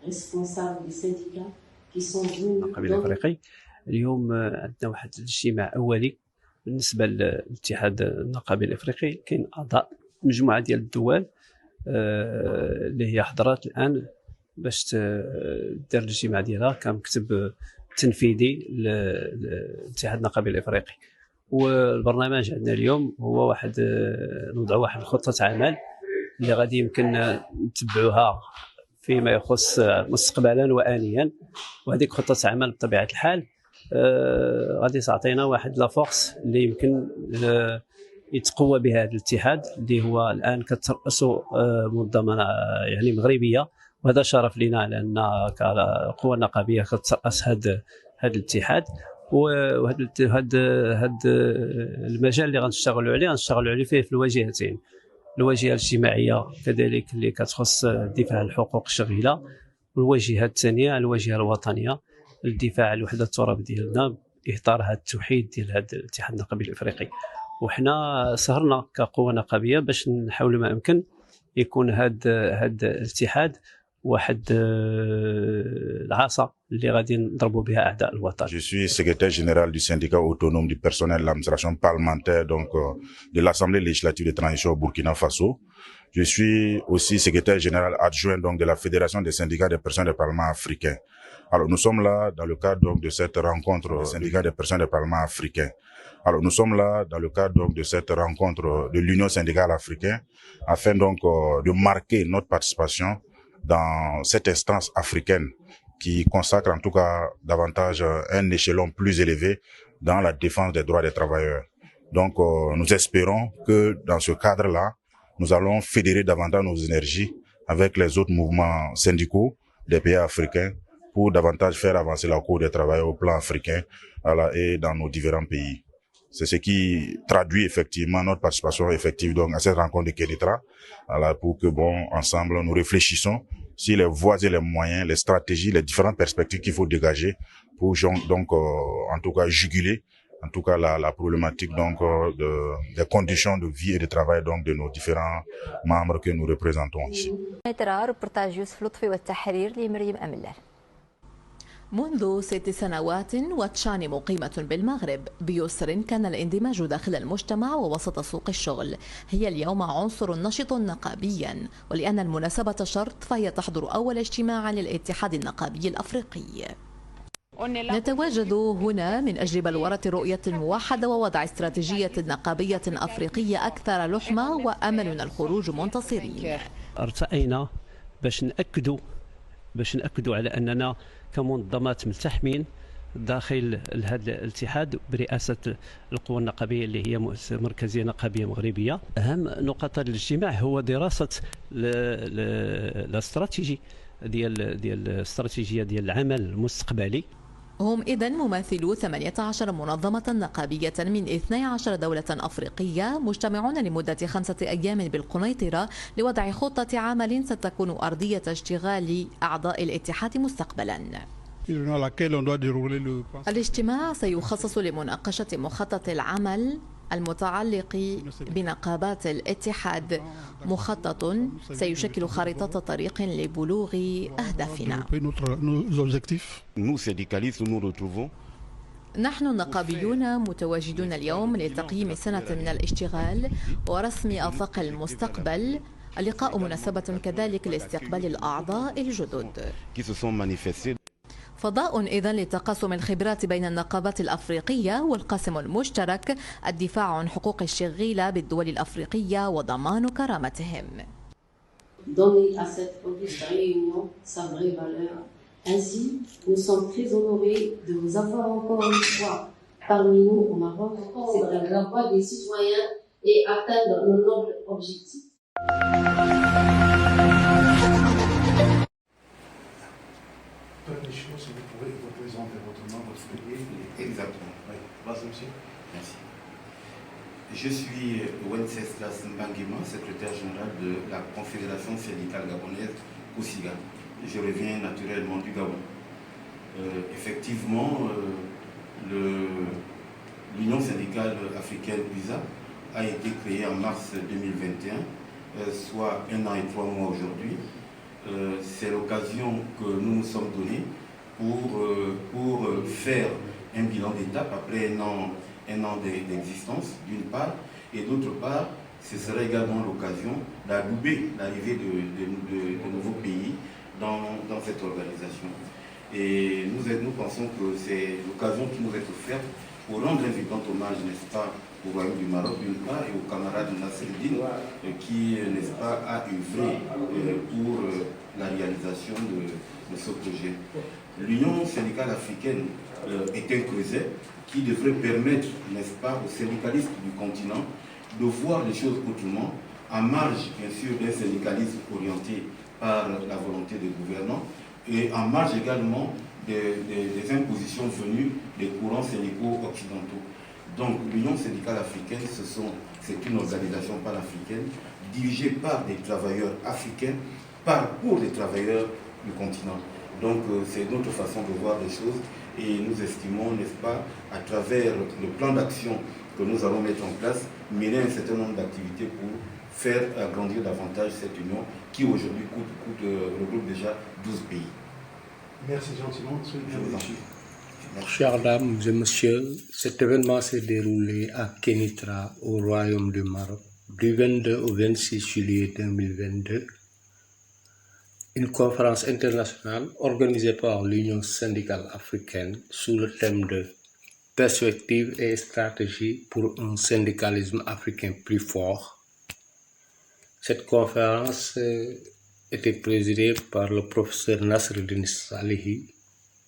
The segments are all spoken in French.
responsables des syndicats qui sont venus. النقابي الافريقي اليوم عندنا واحد الاجتماع اولي بالنسبه للاتحاد النقابي الافريقي. كاين اعضاء مجموعه ديال الدول اللي هي حضرات الان باش دار الاجتماع ديالها كمكتب تنفيذي للاتحاد النقابي الافريقي. والبرنامج عندنا اليوم هو واحد نوضع واحد خطه عمل اللي غادي يمكن نتبعوها فيما يخص مستقبلا وآنيا. وهذيك خطه عمل بطبيعه الحال غادي تعطينا واحد لا فورس اللي يمكن يتقوى بها هذا الاتحاد اللي هو الان كترأسه منظمه يعني مغربيه. وهذا شرف لنا لان كقوه نقابيه كترأس هذا الاتحاد. وهذا المجال اللي غنشتغلوا عليه فيه في الواجهتين، الواجهه الاجتماعيه كذلك اللي كتخص الدفاع عن الحقوق الشغيله، والواجهه الثانيه الواجهه الوطنيه للدفاع عن الوحده التراب ديالنا باطار هذا التوحيد ديال هذا الاتحاد النقابي الافريقي. وحنا سهرنا كقوه نقابيه باش نحاول ما امكن يكون هذا الاتحاد واحد العصا اللي غادي نضربوا بها اعداء الوطن. Je suis secrétaire général du syndicat autonome du personnel de l'administration parlementaire de l'Assemblée législative de transition au Burkina Faso. Je suis aussi secrétaire général adjoint de la Fédération des syndicats des personnels des parlements africains. Alors nous sommes là dans le cadre de cette rencontre des syndicats des personnels des parlements africains. Alors nous sommes là dans le cadre de cette rencontre de l'Union syndicale africaine afin de marquer notre participation dans cette instance africaine qui consacre en tout cas davantage un échelon plus élevé dans la défense des droits des travailleurs. Donc nous espérons que dans ce cadre-là, nous allons fédérer davantage nos énergies avec les autres mouvements syndicaux des pays africains pour davantage faire avancer la cause des travailleurs au plan africain et dans nos différents pays. C'est ce qui traduit effectivement notre participation effective donc à cette rencontre de Kénitra, pour que ensemble nous réfléchissons sur les voies et les moyens, les stratégies, les différentes perspectives qu'il faut dégager pour en tout cas juguler en tout cas la problématique des conditions de vie et de travail de nos différents membres que nous représentons ici. منذ 6 سنوات واتشاني مقيمة بالمغرب. بيسر كان الاندماج داخل المجتمع ووسط سوق الشغل. هي اليوم عنصر نشط نقابيا، ولأن المناسبة شرط فهي تحضر أول اجتماع للاتحاد النقابي الأفريقي. نتواجد هنا من أجل بلورة رؤية موحدة ووضع استراتيجية نقابية أفريقية أكثر لحمة، وأملنا الخروج منتصرين. ارتأينا باش نأكدوا على أننا كمنظمات ملتحمين داخل هذا الاتحاد برئاسة القوى النقابية اللي هي مركزية نقابية مغربية. أهم نقاط الاجتماع هو دراسة الاستراتيجية ديال العمل المستقبلي. هم إذن ممثلو 18 منظمة نقابية من 12 دولة أفريقية مجتمعون لمدة 5 أيام بالقنيطرة لوضع خطة عمل ستكون أرضية اشتغال أعضاء الاتحاد مستقبلا. الاجتماع سيخصص لمناقشة مخطط العمل المتعلق بنقابات الاتحاد، مخطط سيشكل خارطة طريق لبلوغ أهدافنا. نحن النقابيون متواجدون اليوم لتقييم سنة من الاشتغال ورسم آفاق المستقبل. اللقاء مناسبة كذلك لاستقبال الأعضاء الجدد. فضاء إذن لتقاسم الخبرات بين النقابات الأفريقية، والقاسم المشترك الدفاع عن حقوق الشغيلة بالدول الأفريقية وضمان كرامتهم. Donner à cette auguste réunion sa vraie valeur. Ainsi, nous sommes très honorés de vous avoir encore une fois parmi nous au Maroc. C'est dans la voie des citoyens et atteindre nos nobles objectifs. Si vous pouvez vous présenter votre nom, votre pays. Exactement. Oui. Vas-y, monsieur. Merci. Je suis Wenceslas Mbangima, secrétaire général de la Confédération syndicale gabonaise Koussiga. Je reviens naturellement du Gabon. Effectivement, l'Union syndicale africaine USA a été créée en mars 2021, soit 1 an et 3 mois aujourd'hui. c'est l'occasion que nous nous sommes donnés pour faire un bilan d'étape après un an d'existence, d'une part, et d'autre part, ce serait également l'occasion d'adouber l'arrivée de nouveaux pays dans cette organisation. Et nous pensons que c'est l'occasion qui nous est offerte pour rendre un vibrant hommage, n'est-ce pas, au Royaume du Maroc d'une part et au camarade Nasreddine qui, n'est-ce pas, a œuvré pour la réalisation de ce projet. L'Union syndicale africaine est un creuset qui devrait permettre, n'est-ce pas, aux syndicalistes du continent de voir les choses autrement, en marge, bien sûr, d'un syndicalisme orienté par la volonté des gouvernants et en marge également des impositions venues des courants syndicaux occidentaux. Donc l'Union syndicale africaine, c'est une organisation panafricaine dirigée par des travailleurs africains, pour les travailleurs du continent. Donc c'est notre façon de voir les choses et nous estimons, n'est-ce pas, à travers le plan d'action que nous allons mettre en place, mener un certain nombre d'activités pour faire agrandir davantage cette union qui aujourd'hui regroupe déjà 12 pays. Merci gentiment. Je vous en prie. Chères dames et messieurs, cet événement s'est déroulé à Kénitra, au Royaume du Maroc, du 22 au 26 juillet 2022. Une conférence internationale organisée par l'Union syndicale africaine sous le thème de perspectives et stratégies pour un syndicalisme africain plus fort. Cette conférence était présidée par le professeur Nasreddine Salihi,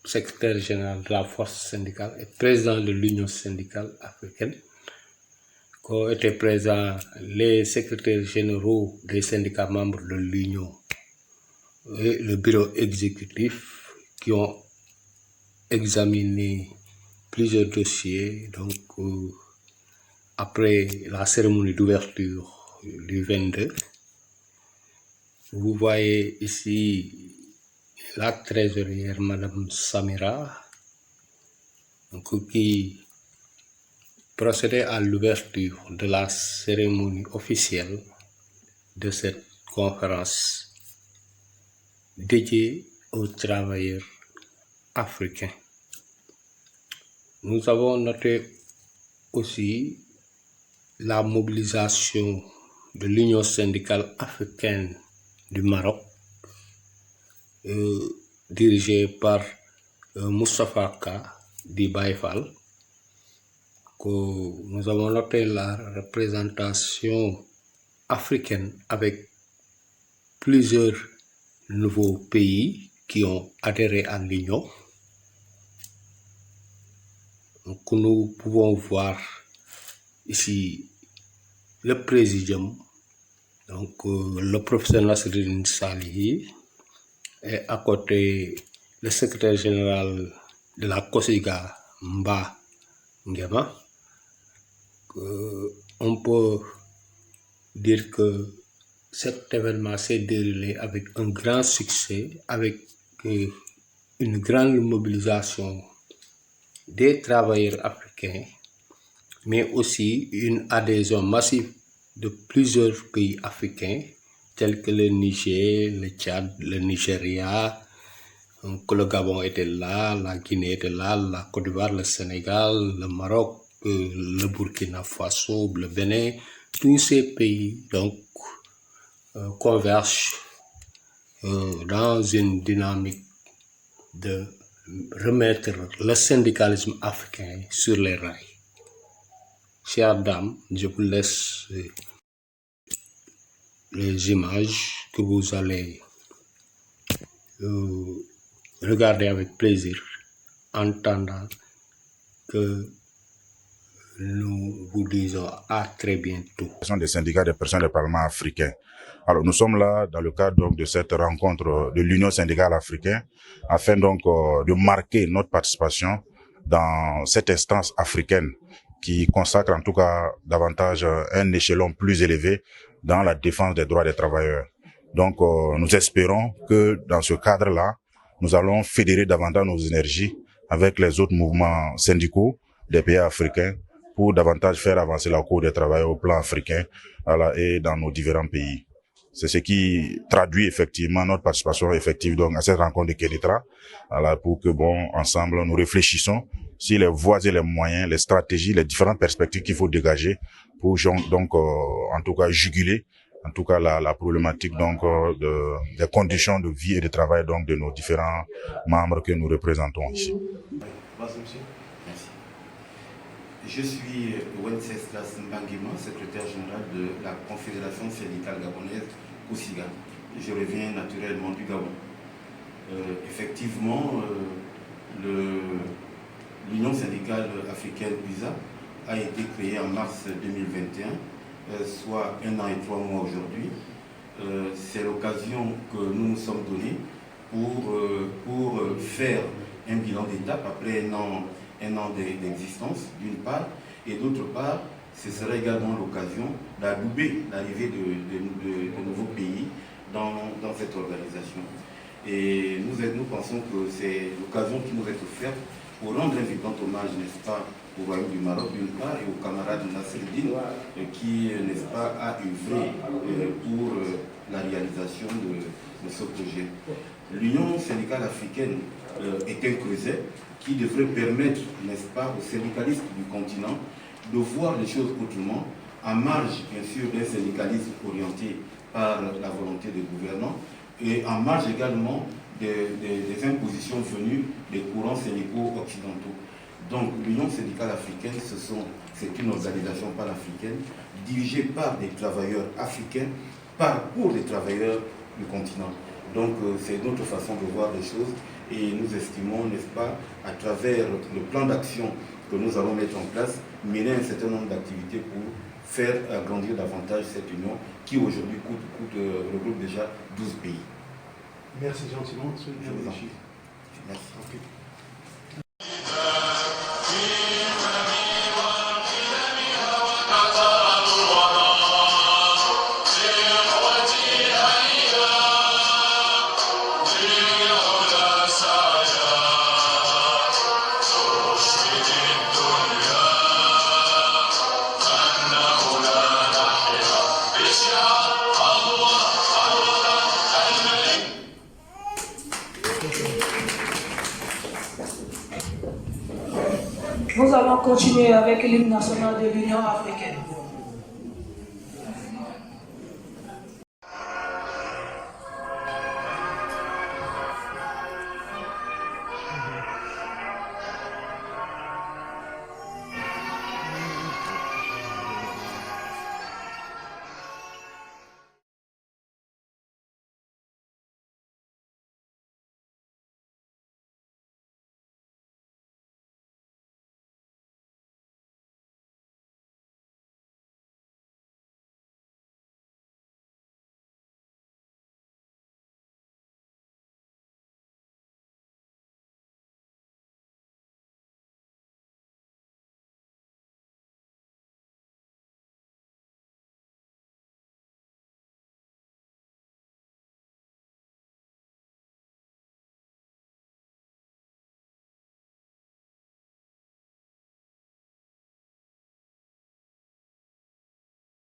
secrétaire général de la force syndicale et président de l'Union syndicale africaine. Étaient présents les secrétaires généraux des syndicats membres de l'Union et le bureau exécutif qui ont examiné plusieurs dossiers. Donc, après la cérémonie d'ouverture du 22, vous voyez ici la trésorière, Madame Samira, qui procédait à l'ouverture de la cérémonie officielle de cette conférence dédiée aux travailleurs africains. Nous avons noté aussi la mobilisation de l'Union syndicale africaine du Maroc, dirigée par Moustapha Ka di Baïfal. Nous avons noté la représentation africaine avec plusieurs nouveaux pays qui ont adhéré à l'Union. Donc, nous pouvons voir ici le présidium, donc le professeur Nasreddine Salihi, et à côté le secrétaire général de la COSIGA, Mba Ngema. On peut dire que cet événement s'est déroulé avec un grand succès, avec une grande mobilisation des travailleurs africains, mais aussi une adhésion massive de plusieurs pays africains, tels que le Niger, le Tchad, le Nigeria, que le Gabon était là, la Guinée était là, la Côte d'Ivoire, le Sénégal, le Maroc, le Burkina Faso, le Bénin. Tous ces pays donc convergent dans une dynamique de remettre le syndicalisme africain sur les rails. Chères dames, je vous laisse les images que vous allez regarder avec plaisir, entendant que nous vous disons à très bientôt. Des syndicats des personnes du Parlement africain. Alors nous sommes là dans le cadre donc de cette rencontre de l'Union syndicale africaine afin donc de marquer notre participation dans cette instance africaine qui consacre en tout cas davantage un échelon plus élevé dans la défense des droits des travailleurs. Donc nous espérons que dans ce cadre-là, nous allons fédérer davantage nos énergies avec les autres mouvements syndicaux des pays africains pour davantage faire avancer la cause des travailleurs au plan africain et dans nos différents pays. C'est ce qui traduit effectivement notre participation effective donc à cette rencontre de Kénitra, voilà, pour que ensemble nous réfléchissons sur les voies et les moyens, les stratégies, les différentes perspectives qu'il faut dégager pour donc en tout cas juguler en tout cas la problématique donc des conditions de vie et de travail donc de nos différents membres que nous représentons ici. Merci. Je suis Wenceslas Mbangema, secrétaire général de la Confédération syndicale gabonaise Kousiga. Je reviens naturellement du Gabon. Effectivement, l'Union syndicale africaine USA a été créée en mars 2021, soit 1 an et 3 mois aujourd'hui. C'est l'occasion que nous nous sommes donnés pour faire un bilan d'étape après un an d'existence, d'une part, et d'autre part, ce serait également l'occasion d'adouber l'arrivée de nouveaux pays dans cette organisation. Et nous pensons que c'est l'occasion qui nous est offerte pour rendre un vibrant hommage, n'est-ce pas, au Royaume du Maroc d'une part et au camarade Nasreddine qui, n'est-ce pas, a œuvré pour la réalisation de ce projet. L'Union syndicale africaine est un creuset qui devrait permettre, n'est-ce pas, aux syndicalistes du continent de voir les choses autrement, en marge, bien sûr, d'un syndicalisme orienté par la volonté des gouvernants et en marge également des impositions venues des courants syndicaux occidentaux. Donc l'Union syndicale africaine, c'est une organisation panafricaine dirigée par des travailleurs africains, pour les travailleurs du continent. Donc c'est notre façon de voir les choses et nous estimons, n'est-ce pas, à travers le plan d'action que nous allons mettre en place, mener un certain nombre d'activités pour faire agrandir davantage cette union qui aujourd'hui regroupe déjà 12 pays. Merci gentiment. Je vous en prie. Merci. Okay. Nous allons continuer avec l'hymne national de l'Union africaine.